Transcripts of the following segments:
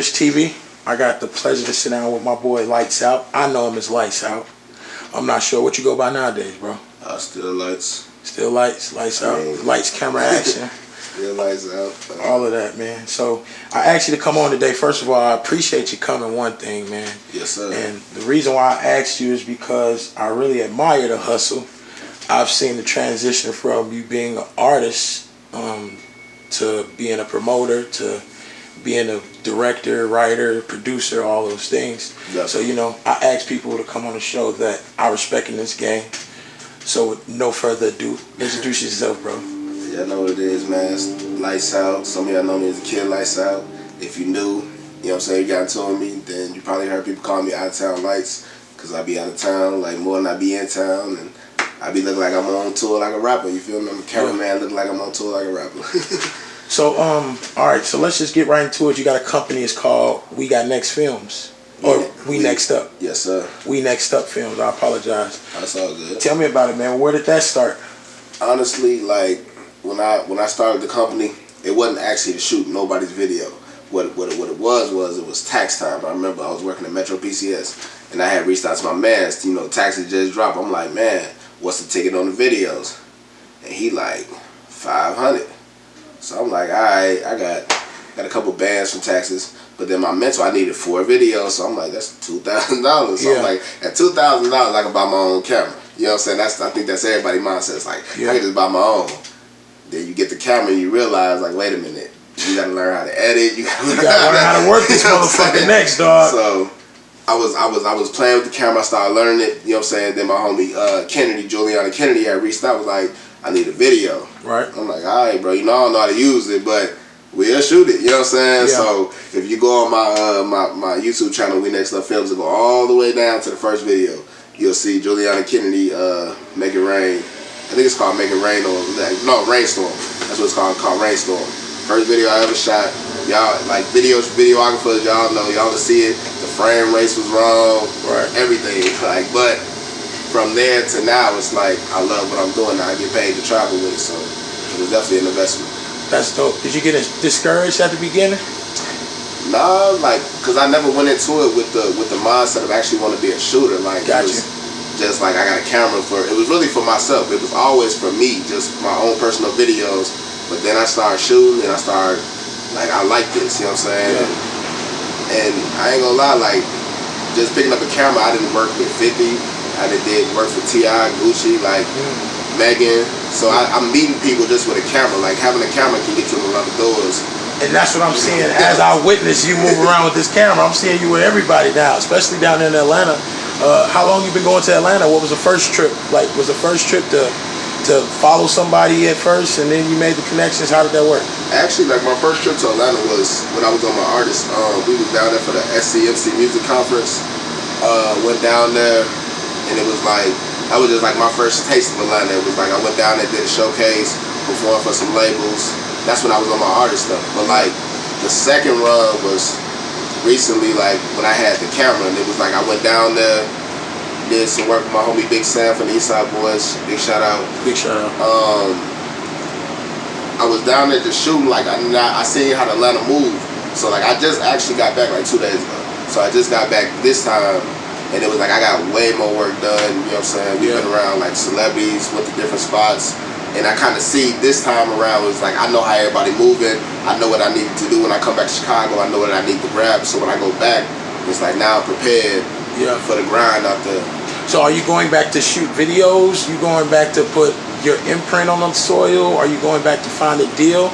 Rich TV. I got the pleasure to sit down with my boy Lights Out. I know him as Lights Out. I'm not sure what you go by nowadays, bro. Still Lights. Still Lights, Lights Out, Lights, Camera, Action. Still Lights Out. All of that, man. So I asked you to come on today. First of all, I appreciate you coming, one thing, man. Yes, sir. And the reason why I asked you is because I really admire the hustle. I've seen the transition from you being an artist to being a promoter to being a director, writer, producer, all those things. Yep. So, you know, I ask people to come on the show that I respect in this game. So with no further ado, introduce yourself, bro. Y'all know what it is, man. It's Lights Out. Some of y'all know me as a kid, Lights Out. If you knew, you know what I'm saying, you got into me, then you probably heard people call me Out of Town Lights, because I be out of town, like, more than I be in town, and I be looking like I'm on tour like a rapper, you feel me? I'm a cameraman looking like I'm on tour like a rapper. So, alright, so let's just get right into it. You got a company, it's called We Got Next Films. Or We Next Up. Yes, sir. We Next Up Films, I apologize. That's all good. Tell me about it, man. Where did that start? Honestly, like, when I started the company, it wasn't actually to shoot nobody's video. What it was tax time. I remember I was working at Metro PCS, and I had reached out to my man, you know, taxes just dropped. I'm like, man, what's the ticket on the videos? And he like, 500. So I'm like, all right, I got a couple bands from taxes, but then my mentor, I needed 4 videos, so I'm like, that's $2,000. So I'm like, at $2,000, I can buy my own camera. You know what I'm saying? I think that's everybody's mindset. It's like, I can just buy my own. Then you get the camera and you realize, like, wait a minute, you gotta learn how to edit. You gotta learn how to work this motherfucker next, dog. So I was playing with the camera. I started learning it. You know what I'm saying? Then my homie Juliana Kennedy, had reached out. Was like, I need a video. Right. I'm like, all right, bro. You know I don't know how to use it, but we'll shoot it. You know what I'm saying? Yeah. So if you go on my YouTube channel, We Next Up Films, and go all the way down to the first video, you'll see Juliana Kennedy Make It Rain. I think it's called Make It Rain, or no, Rainstorm. That's what it's called Rainstorm. First video I ever shot. Y'all, like, videographers, y'all know, y'all to see it. The frame rates was wrong, right? Everything, like, but from there to now, it's like, I love what I'm doing now. I get paid to travel with it, so it was definitely an investment. That's dope. Did you get discouraged at the beginning? Nah, like, cause I never went into it with the mindset of actually want to be a shooter. Like, got it was just like, I got a camera it was really for myself. It was always for me, just my own personal videos. But then I started shooting, and I started, like, I like this, you know what I'm saying? Yeah. And I ain't gonna lie, like, just picking up a camera, I didn't work with 50. I did work for T.I., Gucci, like, Megan. So I'm meeting people just with a camera. Like, having a camera can get you in a lot of doors. And that's what I'm seeing as I witness you move around with this camera. I'm seeing you with everybody now, especially down in Atlanta. How long you been going to Atlanta? What was the first trip? Like, was the first trip to follow somebody at first, and then you made the connections? How did that work? Actually, like, my first trip to Atlanta was when I was on my artist. We was down there for the SCMC Music Conference. Went down there, and it was like, that was just like my first taste of Atlanta. It was like, I went down there, did a showcase, performed for some labels. That's when I was on my artist stuff. But like, the second run was recently, like, when I had the camera, and it was like, I went down there, did some work with my homie Big Sam from the Eastside Boys. Big shout out. Big shout out. I was down there just shooting. Like, I seen how Atlanta moved. So like, I just actually got back like 2 days ago. So I just got back this time, and it was like, I got way more work done. You know what I'm saying? We've been around like celebrities, went to different spots. And I kind of see this time around was like, I know how everybody moving. I know what I need to do when I come back to Chicago. I know what I need to grab. So when I go back, it's like, now I'm prepared for the grind out there. So are you going back to shoot videos? You going back to put your imprint on the soil? Are you going back to find a deal?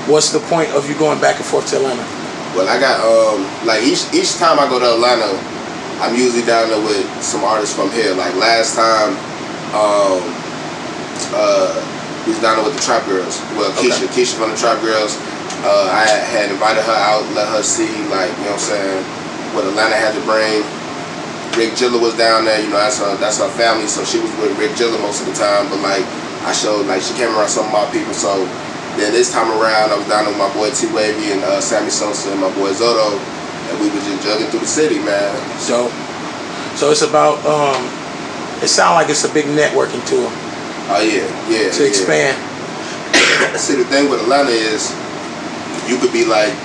What's the point of you going back and forth to Atlanta? Well, I got, like, each time I go to Atlanta, I'm usually down there with some artists from here. Like, last time, we was down there with the Trap Girls. Well, Keisha from the Trap Girls. I had invited her out, let her see, like, you know what I'm saying, what Atlanta had to bring. Rick Gilla was down there, you know, that's her family, so she was with Rick Gilla most of the time. But like, I showed, like, she came around some of my people. So then this time around, I was down there with my boy T Wavy and Sammy Sosa and my boy Zoto, and we were just jugging through the city, man. So it's about it sounds like it's a big networking tour. Oh yeah. To expand. See, the thing with Atlanta is, you could be like,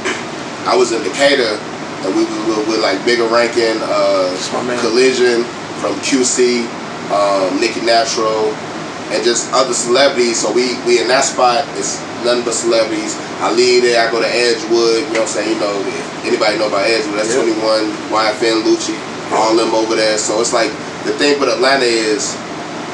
I was in Decatur, and we was with like Bigger Rankin, That's my man. Collision from QC, Nicky Natural, and just other celebrities. So we in that spot. It's nothing but celebrities. I leave there. I go to Edgewood. You know what I'm saying? You know, if anybody know about Edgewood? That's 21, YFN, Lucci, all them over there. So it's like the thing with Atlanta is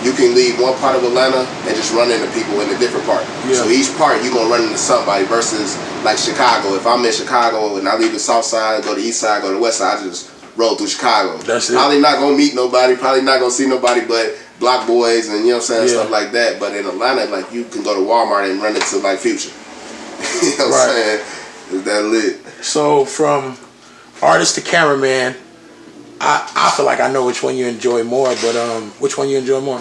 you can leave one part of Atlanta and just run into people in a different part. So each part you're gonna run into somebody versus like Chicago. If I'm in Chicago and I leave the south side, go to the east side, go to the west side, I just roll through Chicago. That's it. Probably not gonna meet nobody, probably not gonna see nobody but Block Boys and you know what I'm saying, stuff like that. But in Atlanta, like you can go to Walmart and run into like Future. You know what I'm saying? Is that lit? So from artist to cameraman, I feel like I know which one you enjoy more, but which one you enjoy more?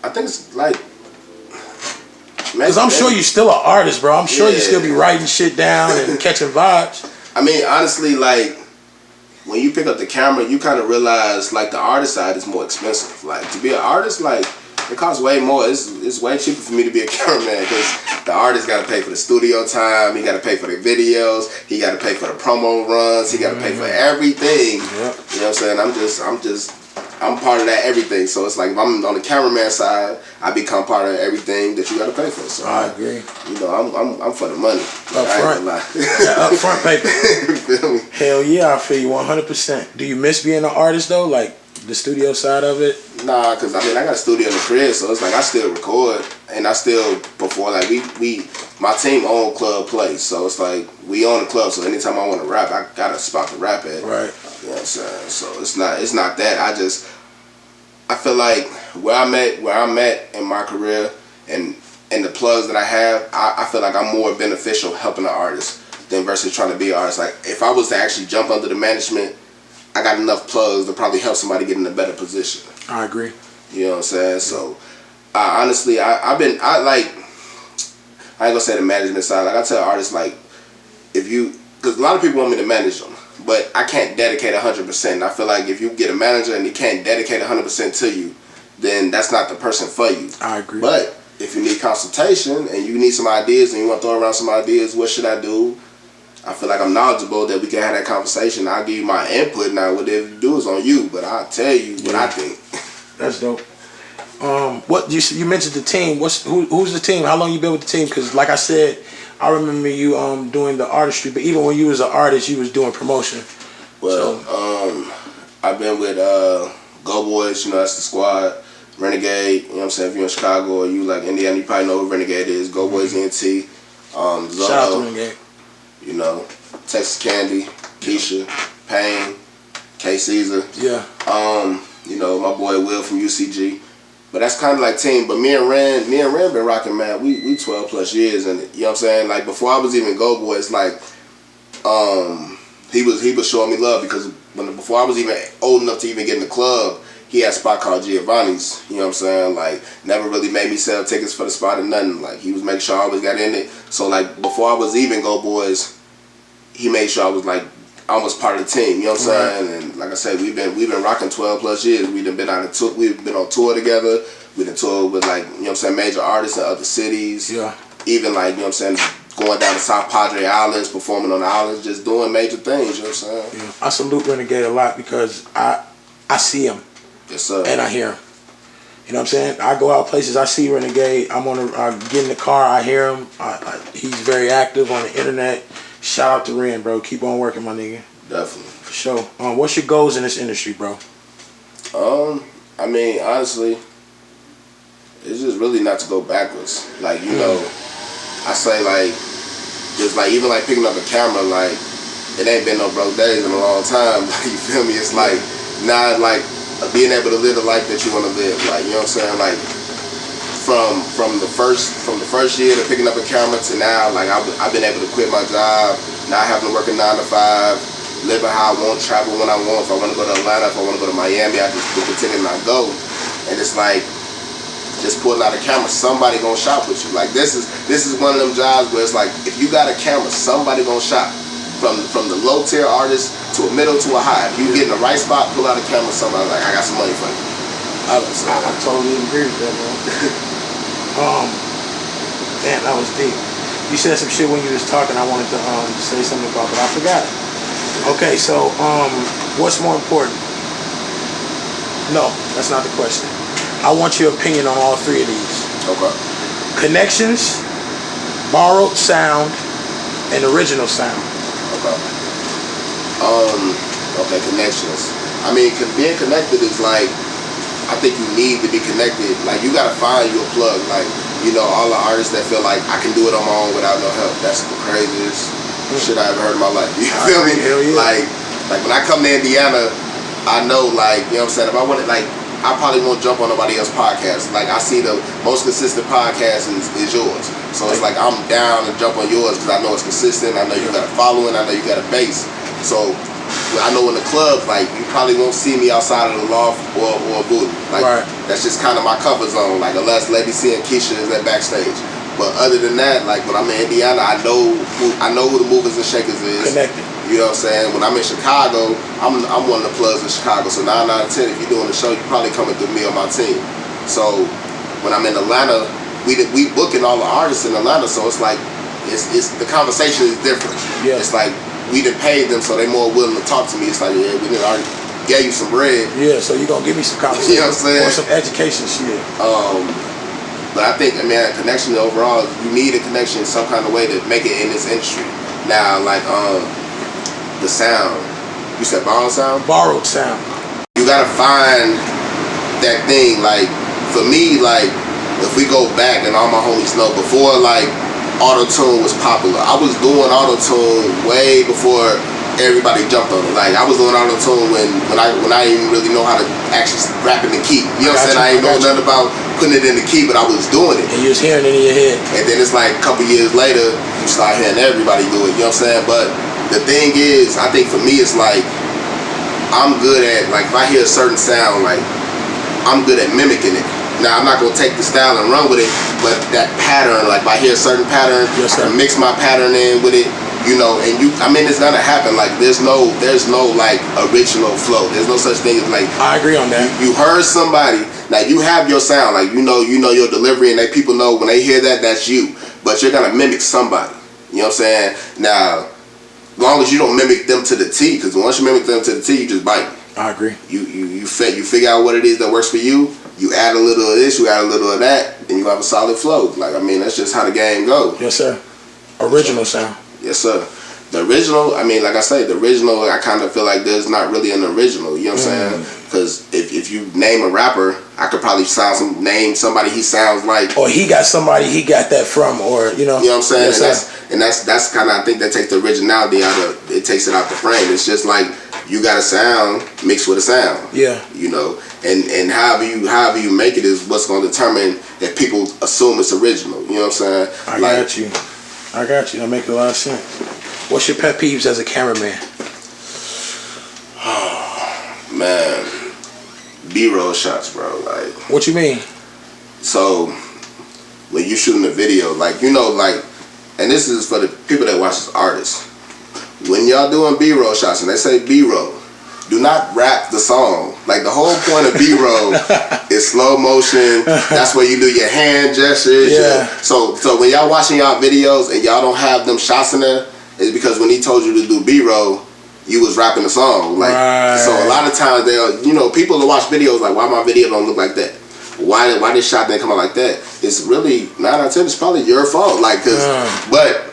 I think it's like, because I'm sure you're still an artist, bro. I'm sure you still be writing shit down and catching vibes. I mean, honestly, like when you pick up the camera, you kind of realize like the artist side is more expensive. Like to be an artist, like it costs way more. It's way cheaper for me to be a cameraman because the artist got to pay for the studio time. He got to pay for the videos. He got to pay for the promo runs. He got to pay for everything. You know what I'm saying? I'm part of that everything. So it's like if I'm on the cameraman side, I become part of everything that you got to pay for. So I agree. You know, I'm for the money. Up front. Up front paper. You feel me? Hell yeah, I feel you 100%. Do you miss being an artist though? Like the studio side of it? Nah, cause I mean I got a studio in the crib, so it's like I still record and I still perform. Like we my team own Club Place, so it's like we own the club. So anytime I want to rap, I got a spot to rap at. Right. You know what I'm saying? So it's not that. I feel like where I'm at in my career and the plugs that I have, I feel like I'm more beneficial helping an artist than versus trying to be an artist. Like if I was to actually jump under the management, I got enough plugs to probably help somebody get in a better position. I agree. You know what I'm saying? So honestly, I ain't gonna say the management side. Like I tell artists, like because a lot of people want me to manage them, but I can't dedicate 100%. I feel like if you get a manager and he can't dedicate 100% to you, then that's not the person for you. I agree. But if you need consultation and you need some ideas and you want to throw around some ideas, what should I do? I feel like I'm knowledgeable that we can have that conversation. I'll give you my input. Now, whatever you do is on you, but I'll tell you what I think. That's dope. What you mentioned the team. Who's the team? How long you been with the team? Because like I said, I remember you doing the artistry, but even when you was an artist, you was doing promotion. Well, I've been with Go Boys. You know, that's the squad. Renegade. You know what I'm saying? If you're in Chicago or you like Indiana, you probably know who Renegade is. Go Boys NT. Zoto, shout out to Renegade. You know, Texas Candy, Keisha, Payne, K Caesar. Yeah. You know, my boy Will from UCG. But that's kind of like team. But me and Ren been rocking, man. We 12 plus years, and you know what I'm saying. Like before I was even Go Boys, like he was showing me love because before I was even old enough to even get in the club, he had a spot called Giovanni's. You know what I'm saying? Like never really made me sell tickets for the spot or nothing. Like he was making sure I always got in it. So like before I was even Go Boys, he made sure I was like almost part of the team, you know what I'm saying? And like I said, we've been rocking 12 plus years. We've been on tour together. We've been toured with like, you know what I'm saying, major artists in other cities. Yeah. Even like, you know what I'm saying, going down to South Padre Islands, performing on the islands, just doing major things, you know what I'm saying? Yeah. I salute Renegade a lot because I see him. Yes, sir. And I hear him. You know what I'm saying? I go out places, I see Renegade, I get in the car, I hear him. He's very active on the internet. Shout out to Ren, bro. Keep on working, my nigga. Definitely. For sure. What's your goals in this industry, bro? I mean, honestly, it's just really not to go backwards. Like, you know, I say like, just like even like picking up a camera, like it ain't been no broke days in a long time. Like, you feel me? It's like not like being able to live the life that you want to live. Like, you know what I'm saying? Like from the first year to picking up a camera to now, like I've been able to quit my job, not having to work a 9 to 5, living how I want, travel when I want. If I want to go to Atlanta, if I want to go to Miami, I just continue to not go. And it's like just pulling out a camera, somebody gonna shop with you. Like this is one of them jobs where it's like if you got a camera, somebody gonna shop. From the low tier artist to a middle to a high. If you get in the right spot, pull out a camera, somebody like I got some money for you. I totally agree with that, man. Man, that was deep. You said some shit when you was talking. I wanted to say something about, but I forgot it. Okay, so what's more important? No, that's not the question. I want your opinion on all three of these. Okay. Connections, borrowed sound, and original sound. Okay. Okay, connections. I mean, being connected is like, I think you need to be connected. Like, you gotta find your plug. Like, you know, all the artists that feel like I can do it on my own without no help. That's the craziest shit I ever heard in my life. You feel me? Hell yeah. Like when I come to Indiana, I know, like, you know what I'm saying? If I want to, like, I probably won't jump on nobody else's podcast. Like, I see the most consistent podcast is yours. So it's like I'm down to jump on yours because I know it's consistent. I know you got a following. I know you got a base. So I know in the club, like, you probably won't see me outside of the loft or a booth. Like, that's just kind of my comfort zone. Like, unless Lady C and Keisha is at backstage. But other than that, like, when I'm in Indiana, I know who the movers and shakers is. Connected. You know what I'm saying? When I'm in Chicago, I'm one of the plugs in Chicago. So 9 out of 10, if you're doing the show, you're probably coming through me or my team. So when I'm in Atlanta, we booking all the artists in Atlanta. So it's like, it's the conversation is different. Yeah. It's like, we done paid them, so they more willing to talk to me. It's like, yeah, we done already gave you some bread. Yeah, so you gonna give me some conversation. You know what I'm saying? Or some education shit. But I think, I mean, a connection overall, you need a connection in some kind of way to make it in this industry. Now, like, the sound. You said borrowed sound? Borrowed sound. You gotta find that thing. Like, for me, like, if we go back, and all my homies know, before, like, auto-tune was popular. I was doing auto-tune way before everybody jumped on it. Like, I was doing auto-tune when I didn't really know how to actually rap in the key. You know what I'm saying? I ain't know nothing about putting it in the key, but I was doing it. And you was hearing it in your head. And then it's like a couple years later, you start hearing everybody do it. You know what I'm saying? But the thing is, I think for me, it's like, I'm good at, like, if I hear a certain sound, like, I'm good at mimicking it. Now, I'm not going to take the style and run with it, but that pattern, like, if I hear a certain pattern, yes, I mix my pattern in with it, you know, and I mean, it's going to happen. Like, there's no, like, original flow. There's no such thing as, like... I agree on that. You heard somebody, now, you have your sound, like, you know your delivery, and people know when they hear that, that's you. But you're going to mimic somebody. You know what I'm saying? Now, as long as you don't mimic them to the T, because once you mimic them to the T, you just bite. I agree. You figure out what it is that works for you. You add a little of this, you add a little of that, then you have a solid flow. Like, I mean, that's just how the game goes. Yes, sir. Original sound. Yes, sir. The original, I mean, like I say, the original, I kind of feel like there's not really an original. You know what I'm saying? Because if you name a rapper, I could probably name somebody he sounds like. Or he got somebody he got that from, or, you know. You know what I'm saying? Yes, and that's kind of, I think that takes the originality out of, it takes it out the frame. It's just like, you got a sound mixed with a sound. Yeah. You know, and however you make it is what's going to determine if people assume it's original. You know what I'm saying? I got you. That makes a lot of sense. What's your pet peeves as a cameraman? Man, B-roll shots, bro. Like, what you mean? So when you shooting a video, like, you know, like, and this is for the people that watch as artists. When y'all doing B-roll shots and they say B-roll, do not rap the song. Like, the whole point of B-roll is slow motion. That's where you do your hand gestures. Yeah. So when y'all watching y'all videos and y'all don't have them shots in there, it's because when he told you to do B-roll, you was rapping the song. Like, so a lot of times people that watch videos like, why my video don't look like that? Why this shot didn't come out like that? It's really 9 out of 10. It's probably your fault. Like, but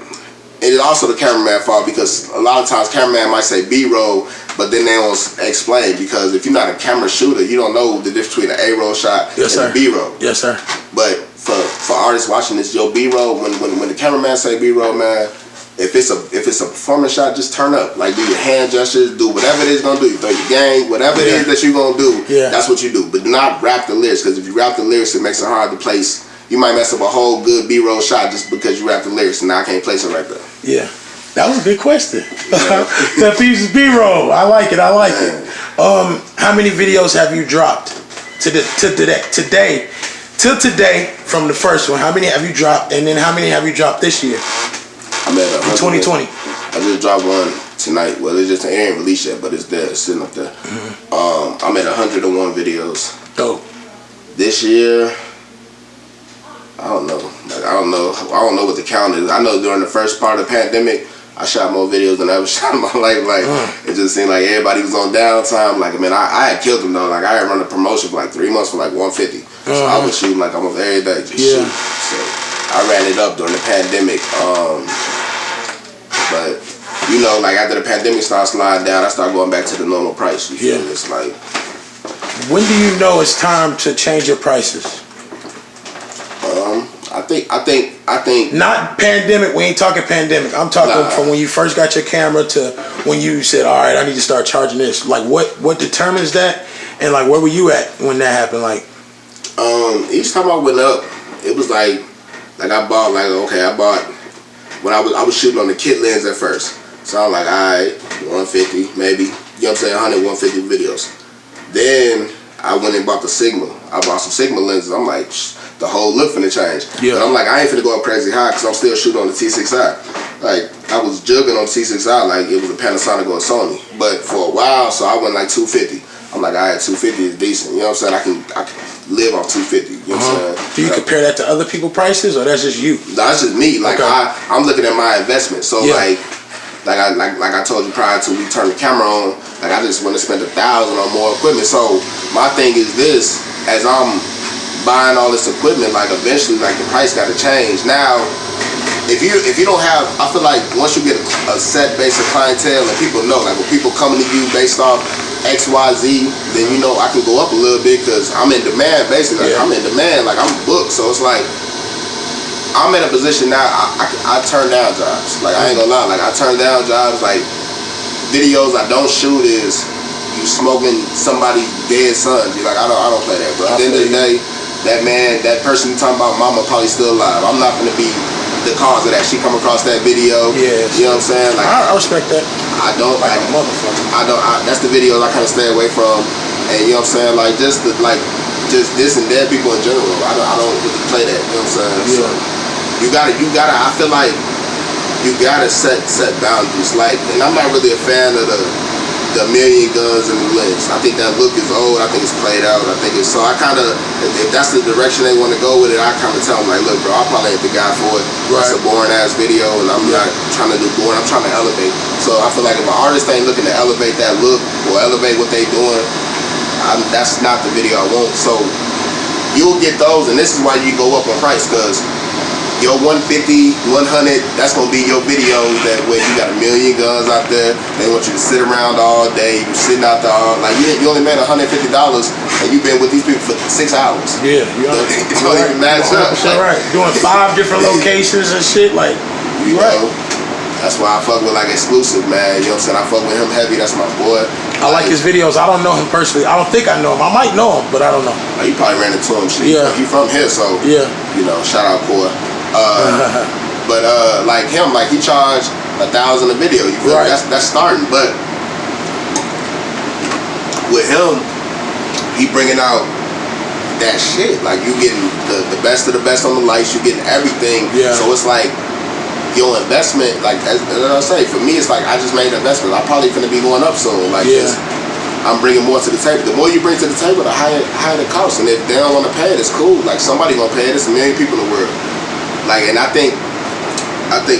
it is also the cameraman fault, because a lot of times cameraman might say B-roll, but then they don't explain, because if you're not a camera shooter, you don't know the difference between an A-roll shot and a B-roll. Yes, sir. But for artists watching this, your B-roll, when the cameraman say B-roll, man, if it's a performance shot, just turn up. Like, do your hand gestures, do whatever it is gonna do. You throw your gang, whatever it is that you're gonna do, that's what you do. But do not rap the lyrics, because if you rap the lyrics, it makes it hard to place. You might mess up a whole good B-roll shot just because you rap the lyrics, and now I can't place it right there. Yeah. That was a good question. That piece is B-roll. I like it. How many videos have you dropped till today from the first one? How many have you dropped, and then how many have you dropped this year? I'm at 2020. I just dropped one tonight. Well, it ain't released yet, but it's there, it's sitting up there. I'm at 101 videos. Dope. This year, I don't know. Like, I don't know what the count is. I know during the first part of the pandemic, I shot more videos than I ever shot in my life. Like, it just seemed like everybody was on downtime. Like, man, I had killed them though. Like, I had run a promotion for like 3 months for like 150. So I was shooting like almost every day, just shoot. So I ran it up during the pandemic. But you know, like after the pandemic started sliding down, I started going back to the normal price. You feel me? It's like, when do you know it's time to change your prices? I think. Not pandemic. We ain't talking pandemic. I'm talking from when you first got your camera to when you said, "All right, I need to start charging this." Like, what determines that? And like, where were you at when that happened? Like, each time I went up, it was like I bought when I was shooting on the kit lens at first. So I was like, all right, 150 maybe. You know what I'm saying? 100, 150 videos. Then I went and bought the Sigma. I bought some Sigma lenses. I'm like, the whole look finna change. But I'm like, I ain't finna go up crazy high because I'm still shooting on the T6i. Like, I was jugging on the T6i like it was a Panasonic or a Sony. But for a while, so I went like 250. I'm like, all right, 250 is decent. You know what I'm saying? I can live off 250. You know what I'm saying? Do you compare that to other people's prices, or that's just you? No, that's just me. Like, I'm looking at my investment. So like I told you prior to we turned the camera on, like I just want to spend $1,000 on more equipment. So my thing is this: as I'm buying all this equipment, like eventually, like the price got to change. Now, if you don't have, I feel like once you get a set base of clientele and people know, like when people coming to you based off XYZ, then you know I can go up a little bit because I'm in demand. Basically, like, I'm in demand. Like I'm booked, so it's like I'm in a position now. I turn down jobs. Like I ain't gonna lie. Like I turn down jobs. Like videos I don't shoot is you smoking somebody's dead sons. You like I don't play that. But at the end of the day, that person you talking about, mama probably still alive. I'm not gonna be the cause of that. She come across that video. You know what I'm saying? Like I respect that. I don't like a motherfucker. That's the videos I kind of stay away from. And you know what I'm saying? Like just this and dead people in general. I don't really play that. You know what I'm saying? So you gotta. I feel like you gotta set boundaries. Like, and I'm not really a fan of the million guns and the lens. I think that look is old. I think it's played out. I think it's so. I kind of, if that's the direction they want to go with it, I kind of tell them like, look, bro, I probably ain't the guy for it. That's a boring ass video, and I'm not trying to do boring. I'm trying to elevate. So I feel like if an artist ain't looking to elevate that look or elevate what they doing, that's not the video I want. So you'll get those, and this is why you go up in price, because your 150, 100, that's gonna be your video that where you got a million guns out there. They want you to sit around all day. You sitting out there all, like you only made $150 and you've been with these people for 6 hours. Yeah, it don't even match up. Right, doing 5 different locations and shit. Like, you know, that's why I fuck with like Exclusive, man. You know what I'm saying? I fuck with him heavy. That's my boy. I like his videos. I don't know him personally. I don't think I know him. I might know him, but I don't know. You probably ran into him. Shit. Yeah, he from here, so you know, shout out, boy. But like him, like he charged $1,000 a video. You feel me? That's starting. But with him, he bringing out that shit. Like you getting the best of the best on the lights. You getting everything. So it's like your investment. Like as I say, for me, it's like I just made an investment. I'm probably gonna be going up soon. Like I'm bringing more to the table. The more you bring to the table, the higher the cost. And if they don't want to pay it, it's cool. Like somebody gonna pay it. There's a million people in the world. Like, and I think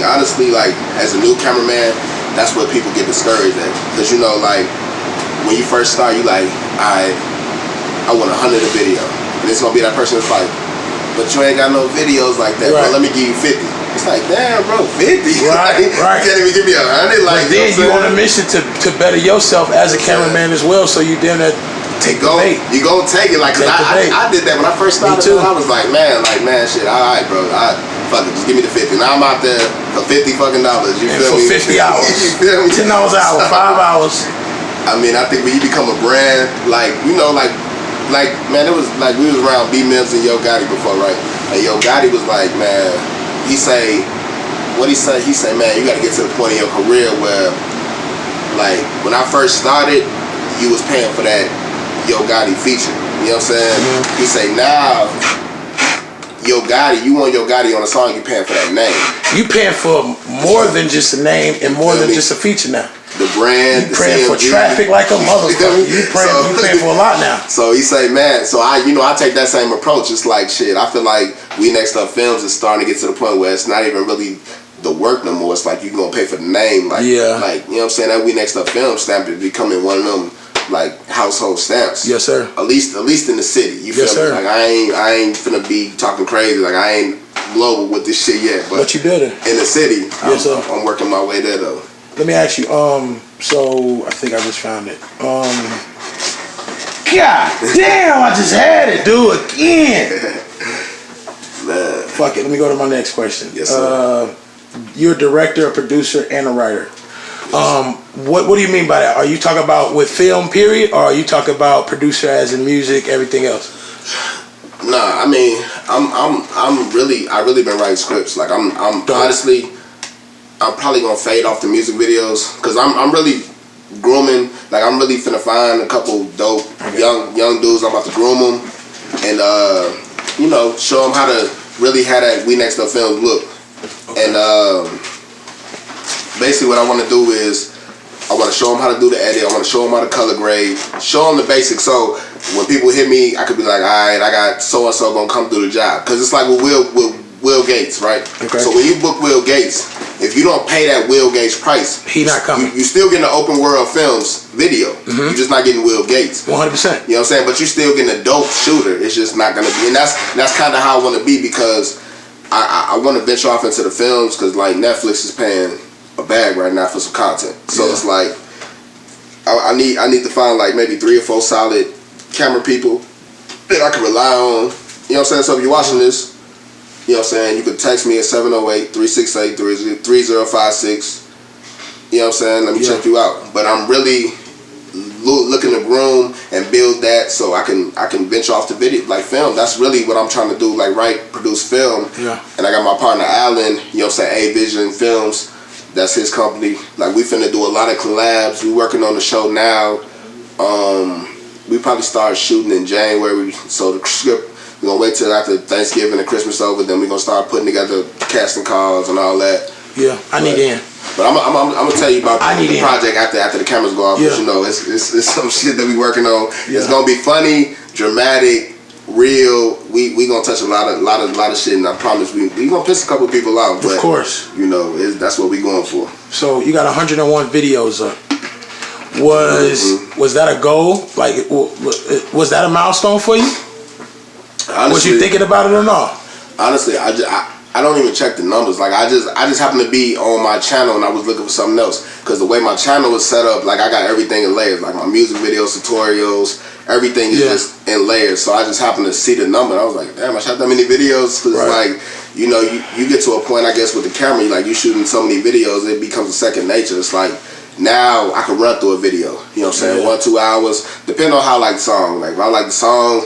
honestly, like as a new cameraman, that's what people get discouraged at. Cause you know, like when you first start, you like, I want 100 a video, and it's gonna be that person that's like, but you ain't got no videos like that. Bro, let me give you 50. It's like, damn, bro, 50. Right. You can't even give me 100. Like, but then you on a mission to better yourself as a cameraman as well. So you damn that. Take the bait. You gon' take it, like, cause I did that when I first started. I was like, man, shit, all right, bro, fuck it, just give me the 50. Now I'm out there for $50 fucking. You feel me? For 50 hours. You feel me? $10 an hour, 5 hours. I mean, I think when you become a brand, like, you know, like man, it was like we was around B Mills and Yo Gotti before, right? And Yo Gotti was like, man, he say, man, you gotta get to the point in your career where, like, when I first started, you was paying for that Yo Gotti feature. You know what I'm saying? He say now, Yo Gotti, you want Yo Gotti on a song, you paying for that name. You paying for more than just a name and more than just a feature now. The brand, you praying for traffic like a motherfucker. You praying for a lot now. So he say, man, so I take that same approach. It's like, shit, I feel like We Next Up Films is starting to get to the point where it's not even really the work no more. It's like you gonna pay for the name, like, like, you know what I'm saying? That We Next Up Film stamp is becoming one of them like household stamps. Yes, sir. At least in the city. You feel yes, me? Sir. Like I ain't finna be talking crazy. Like I ain't global with this shit yet. But you did it in the city. Yes, sir. I'm working my way there though. Let me ask you. So I think I just found it. God damn! I just had it. Do it again. Man. Fuck it. Let me go to my next question. Yes, sir. You're a director, a producer, and a writer. What do you mean by that? Are you talking about with film, period, or are you talking about producer as in music, everything else? Nah, I mean, I really been writing scripts. Like I'm honestly, I'm probably gonna fade off the music videos because I'm really grooming. Like I'm really finna find a couple dope young dudes. I'm about to groom them and you know, show them how to really have that We Next Up Films look. And basically what I want to do is I want to show them how to do the edit. I want to show them how to color grade. Show them the basics. So when people hit me, I could be like, all right, I got so and so gonna come do the job. Cause it's like with Will Gates, right? Okay. So when you book Will Gates, if you don't pay that Will Gates price, he not coming. You still getting the Open World Films video. You're just not getting Will Gates. 100%. You know what I'm saying? But you still getting a dope shooter. It's just not gonna be. And that's kind of how I want to be because I want to venture off into the films because like Netflix is paying a bag right now for some content. So it's like I need to find like maybe 3 or 4 solid camera people that I can rely on. You know what I'm saying? So if you're watching this, you know what I'm saying, you can text me at 708-368-3056. You know what I'm saying? Let me check you out. But I'm really looking to groom and build that so I can venture off to video like film. That's really what I'm trying to do, like write, produce film. Yeah. And I got my partner Alan, you know what I'm saying, A-Vision Films. That's his company. Like we finna do a lot of collabs. We working on the show now. We probably start shooting in January. So the script, we're gonna wait till after Thanksgiving and Christmas over. Then we're gonna start putting together casting calls and all that. Yeah, I need in. But I'm gonna tell you about the project after the cameras go off. Yeah. But you know, it's some shit that we working on. Yeah. It's gonna be funny, dramatic, real. We gonna touch a lot of shit, and I promise we gonna piss a couple people out. But, of course, you know that's what we going for. So you got 101 videos up. Was that a goal? Like, was that a milestone for you? Honestly, was you thinking about it or not? Honestly, I don't even check the numbers. Like I just happened to be on my channel and I was looking for something else because the way my channel was set up, like I got everything in layers, like my music videos, tutorials, everything is just in layers. So I just happened to see the number and I was like, damn, I shot that many videos. Cause it's like, you know, you get to a point, I guess, with the camera, like you shooting so many videos, it becomes a second nature. It's like now I can run through a video. You know what I'm saying? 1-2 hours, depending on how I like the song. Like if I like the song,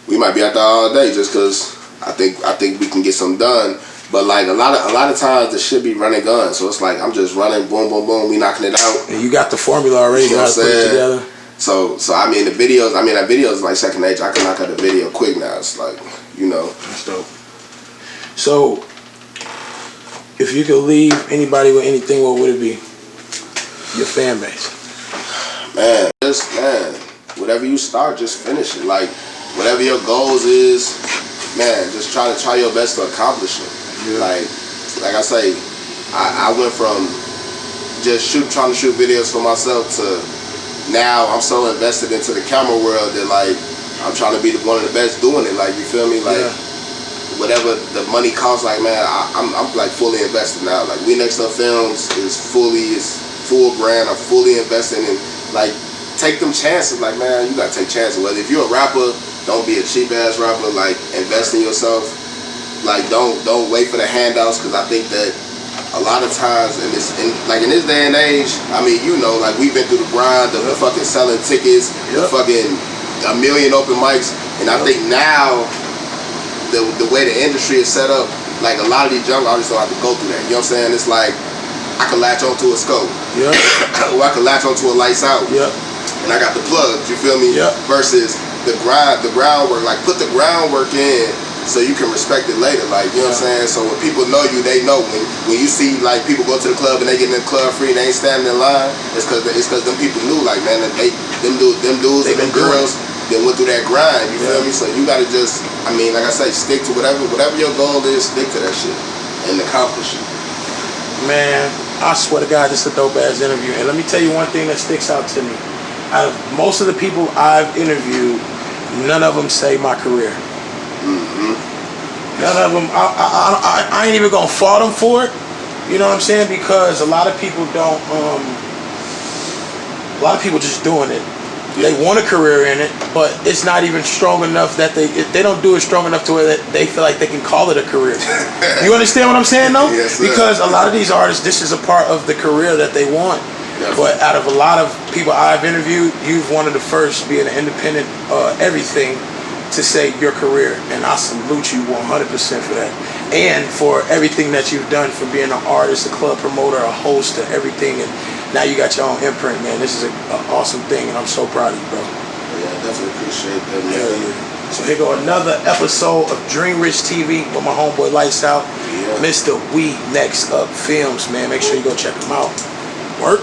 we might be out there all day just cause I think we can get something done. But like a lot of times the shit be running guns, so it's like I'm just running, boom, boom, boom, we knocking it out. And you got the formula already. You know what I'm saying? Put it together. So I mean that video is like second nature. I can knock out the video quick now. It's like, you know. That's dope. So if you could leave anybody with anything, what would it be? Your fan base. Man, whatever you start, just finish it. Like whatever your goals is, man, just try your best to accomplish it. Yeah. Like I say, I went from just trying to shoot videos for myself to now I'm so invested into the camera world that like I'm trying to be one of the best doing it. Like you feel me? Like whatever the money costs, like man, I'm like fully invested now. Like We Next Up Films is full brand. I'm fully invested in like take them chances. Like man, you gotta take chances. Whether if you're a rapper, don't be a cheap ass rapper. Like invest in yourself. Like don't wait for the handouts because I think that a lot of times in this day and age, I mean you know like we've been through the grind of the fucking selling tickets, the fucking 1 million open mics, and I think now the way the industry is set up, like a lot of these young artists don't have to go through that. You know what I'm saying? It's like I can latch onto a scope, or I can latch onto a lights out, and I got the plugs. You feel me? Versus the groundwork. Like put the groundwork in so you can respect it later. Like you know what I'm saying. So when people know you, they know. When you see like people go to the club and they get in the club free, they ain't standing in line. It's cause them people knew like man, them dudes and them girls, then went through that grind. You feel me? So you gotta just, I mean, like I say, stick to whatever your goal is. Stick to that shit and accomplish it. Man, I swear to God, this is a dope ass interview. And let me tell you one thing that sticks out to me. Out of most of the people I've interviewed, none of them say my career. None of them. I ain't even gonna fault them for it. You know what I'm saying? Because a lot of people don't. A lot of people just doing it. They want a career in it, but it's not even strong enough that they don't do it strong enough to where that they feel like they can call it a career. You understand what I'm saying, though? Yes, sir. Because a lot of these artists, this is a part of the career that they want. Definitely. But out of a lot of people I've interviewed, you've one of the first being an independent everything to say your career, and I salute you 100% for that, and for everything that you've done, for being an artist, a club promoter, a host, to everything, and now you got your own imprint, man. This is an awesome thing, and I'm so proud of you, bro. Yeah, I definitely appreciate that, man. Yeah. So here go another episode of Dream Rich TV with my homeboy Lights Out, Mr. We Next Up Films, man. Make sure you go check him out. Work.